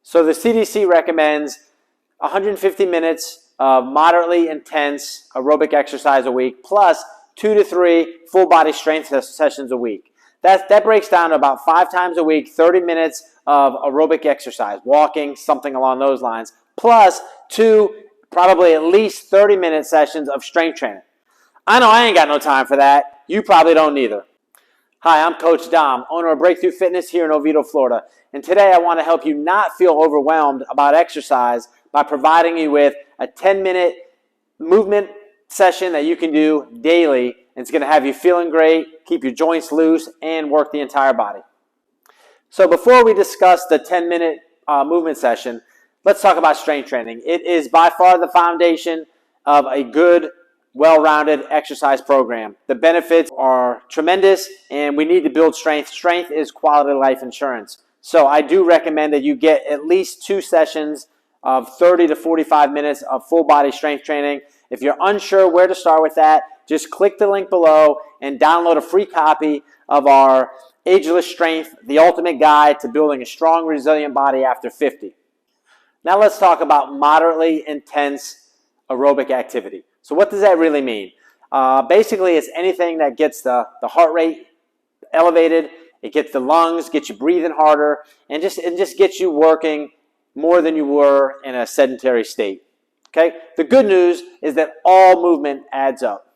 So the CDC recommends 150 minutes of moderately intense aerobic exercise a week, plus 2 to 3 full body strength sessions a week. That breaks down to about 5 times a week, 30 minutes of aerobic exercise, walking, something along those lines, plus 2, probably at least 30-minute sessions of strength training. I know I ain't got no time for that. You probably don't either. Hi, I'm Coach Dom, owner of Breakthrough Fitness here in Oviedo, Florida. And today I want to help you not feel overwhelmed about exercise by providing you with a 10-minute movement session that you can do daily. It's going to have you feeling great, keep your joints loose, and work the entire body. So before we discuss the 10-minute movement session, let's talk about strength training. It is by far the foundation of a good, well-rounded exercise program. The benefits are tremendous, and we need to build strength. Strength is quality of life insurance. So I do recommend that you get at least 2 sessions of 30 to 45 minutes of full body strength training. If you're unsure where to start with that, just click the link below and download a free copy of our Ageless Strength, the ultimate guide to building a strong, resilient body after 50. Now let's talk about moderately intense aerobic activity. So what does that really mean? Basically, it's anything that gets the heart rate elevated, it gets the lungs, gets you breathing harder, and just gets you working more than you were in a sedentary state. Okay? The good news is that all movement adds up.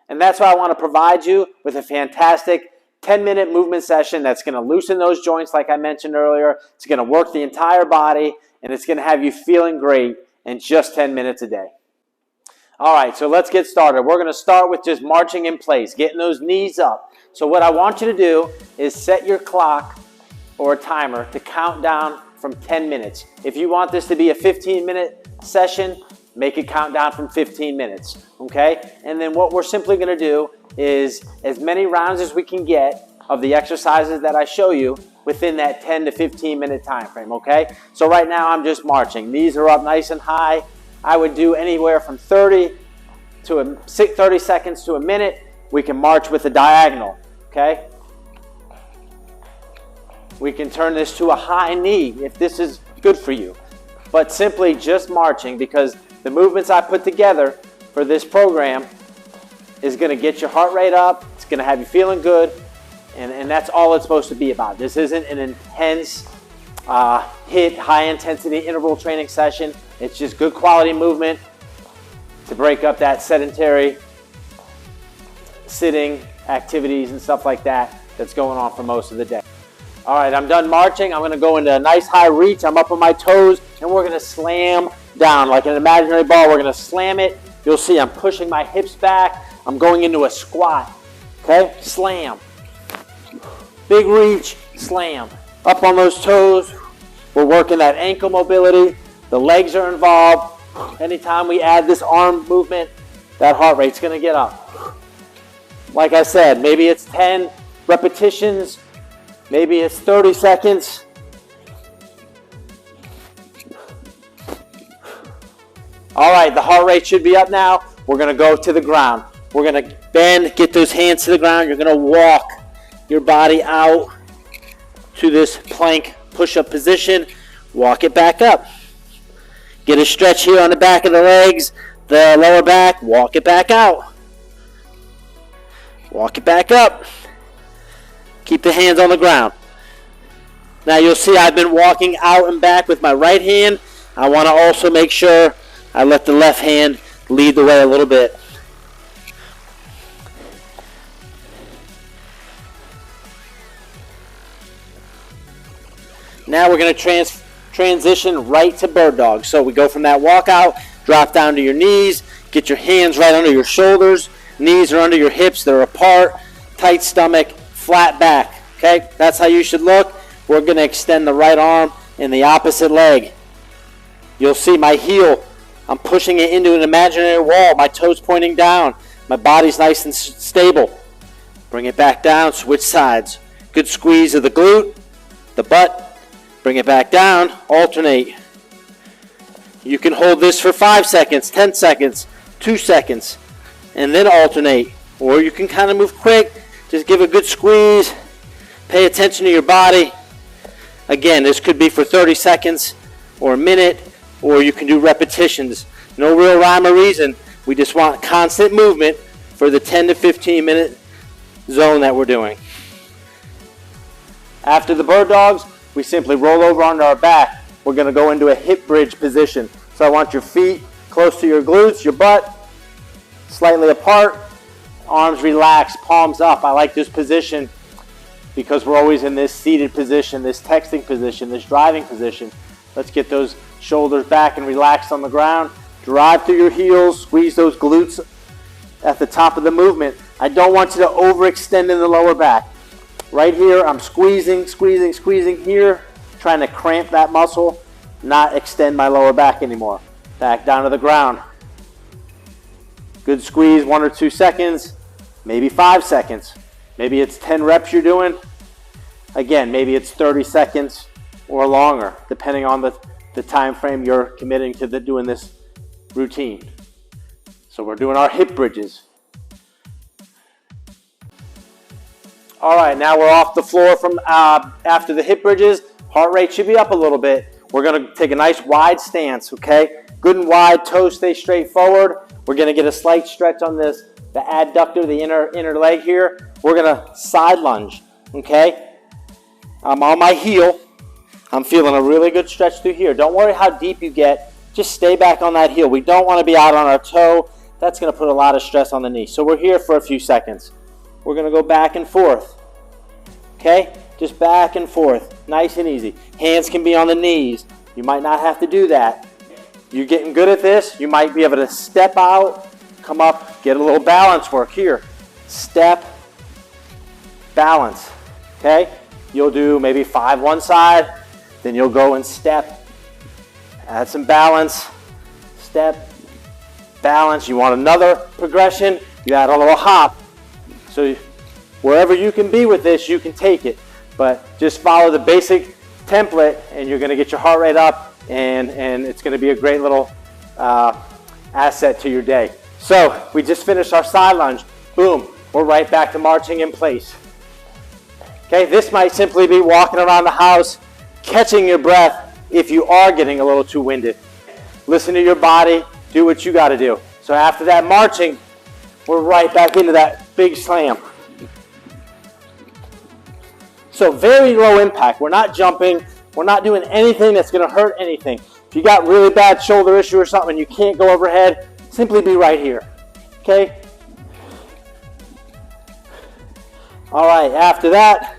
And that's why I want to provide you with a fantastic 10-minute movement session that's going to loosen those joints like I mentioned earlier. It's going to work the entire body, and it's going to have you feeling great in just 10 minutes a day. All right, so let's get started. We're going to start with just marching in place, getting those knees up. So what I want you to do is set your clock or a timer to count down from 10 minutes. If you want this to be a 15-minute session, make it count down from 15 minutes, okay? And then what we're simply going to do is as many rounds as we can get of the exercises that I show you within that 10 to 15-minute time frame, okay? So right now I'm just marching. Knees are up nice and high. I would do anywhere from 30 seconds to a minute. We can march with a diagonal, okay? We can turn this to a high knee if this is good for you. But simply just marching, because the movements I put together for this program is going to get your heart rate up. It's going to have you feeling good. And that's all it's supposed to be about. This isn't an intense high-intensity interval training session. It's just good quality movement to break up that sedentary sitting activities and stuff like that that's going on for most of the day. All right, I'm done marching. I'm going to go into a nice high reach. I'm up on my toes, and we're going to slam down like an imaginary ball. We're going to slam it. You'll see I'm pushing my hips back. I'm going into a squat. Okay, slam. Big reach, slam. Up on those toes. We're working that ankle mobility. The legs are involved. Anytime we add this arm movement, that heart rate's going to get up. Like I said, maybe it's 10 repetitions. Maybe it's 30 seconds. All right, the heart rate should be up now. We're going to go to the ground. We're going to bend, get those hands to the ground. You're going to walk your body out to this plank push-up position. Walk it back up. Get a stretch here on the back of the legs, the lower back. Walk it back out. Walk it back up. Keep the hands on the ground. Now you'll see I've been walking out and back with my right hand. I want to also make sure I let the left hand lead the way a little bit. Now we're going to transition right to bird dog. So we go from that walkout, drop down to your knees, get your hands right under your shoulders. Knees are under your hips, they're apart, tight stomach, flat back. Okay, that's how you should look. We're going to extend the right arm in the opposite leg. You'll see my heel, I'm pushing it into an imaginary wall, my toes pointing down. My body's nice and stable. Bring it back down, switch sides. Good squeeze of the glute, the butt. Bring it back down, alternate. You can hold this for 5 seconds, 10 seconds, 2 seconds, and then alternate. Or you can kind of move quick, just give a good squeeze. Pay attention to your body. Again, this could be for 30 seconds or a minute, or you can do repetitions. No real rhyme or reason. We just want constant movement for the 10 to 15 minute zone that we're doing. After the bird dogs, we simply roll over onto our back. We're going to go into a hip bridge position. So I want your feet close to your glutes, your butt, slightly apart, arms relaxed, palms up. I like this position because we're always in this seated position, this texting position, this driving position. Let's get those shoulders back and relaxed on the ground. Drive through your heels, squeeze those glutes at the top of the movement. I don't want you to overextend in the lower back. Right here, I'm squeezing here, trying to cramp that muscle, not extend my lower back anymore. Back down to the ground. Good squeeze, 1 or 2 seconds, maybe 5 seconds. Maybe it's 10 reps you're doing. Again, maybe it's 30 seconds or longer, depending on the time frame you're committing to doing this routine. So we're doing our hip bridges. All right, now we're off the floor from after the hip bridges. Heart rate should be up a little bit. We're gonna take a nice wide stance, okay? Good and wide, toes stay straight forward. We're gonna get a slight stretch on this, the adductor, the inner leg here. We're gonna side lunge, okay? I'm on my heel. I'm feeling a really good stretch through here. Don't worry how deep you get. Just stay back on that heel. We don't want to be out on our toe. That's going to put a lot of stress on the knee. So we're here for a few seconds. We're going to go back and forth. Okay? Just back and forth. Nice and easy. Hands can be on the knees. You might not have to do that. You're getting good at this. You might be able to step out, come up, get a little balance work here. Step, balance. Okay? You'll do maybe 5 one side, then you'll go and step, add some balance, step, balance. You want another progression, you add a little hop. So wherever you can be with this, you can take it. But just follow the basic template and you're gonna get your heart rate up and it's gonna be a great little asset to your day. So we just finished our side lunge. Boom, we're right back to marching in place. Okay, this might simply be walking around the house, catching your breath if you are getting a little too winded. Listen to your body, do what you gotta do. So after that marching, we're right back into that big slam. So very low impact. We're not jumping, we're not doing anything that's gonna hurt anything. If you got really bad shoulder issue or something and you can't go overhead, simply be right here, okay? All right, after that,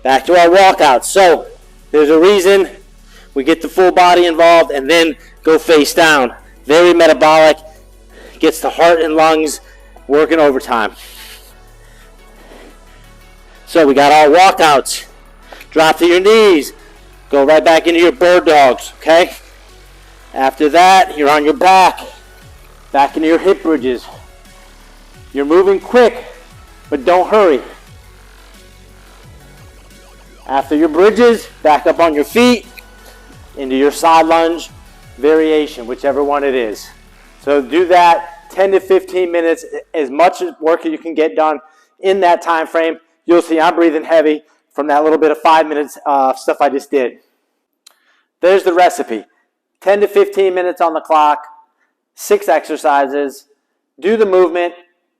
back to our walkout. So there's a reason we get the full body involved and then go face down. Very metabolic, gets the heart and lungs working overtime. So we got our walkouts. Drop to your knees. Go right back into your bird dogs, okay? After that, you're on your back. Back into your hip bridges. You're moving quick, but don't hurry. After your bridges, back up on your feet, into your side lunge variation, whichever one it is. So do that 10 to 15 minutes, as much work as you can get done in that time frame. You'll see I'm breathing heavy from that little bit of 5 minutes stuff I just did. There's the recipe. 10 to 15 minutes on the clock, 6 exercises, do the movement,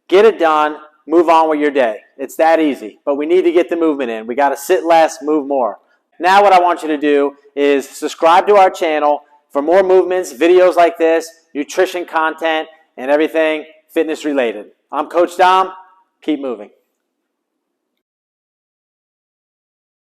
get it done, move on with your day. It's that easy, but we need to get the movement in. We got to sit less, move more. Now what I want you to do is subscribe to our channel for more movements, videos like this, nutrition content, and everything fitness related. I'm Coach Dom. Keep moving.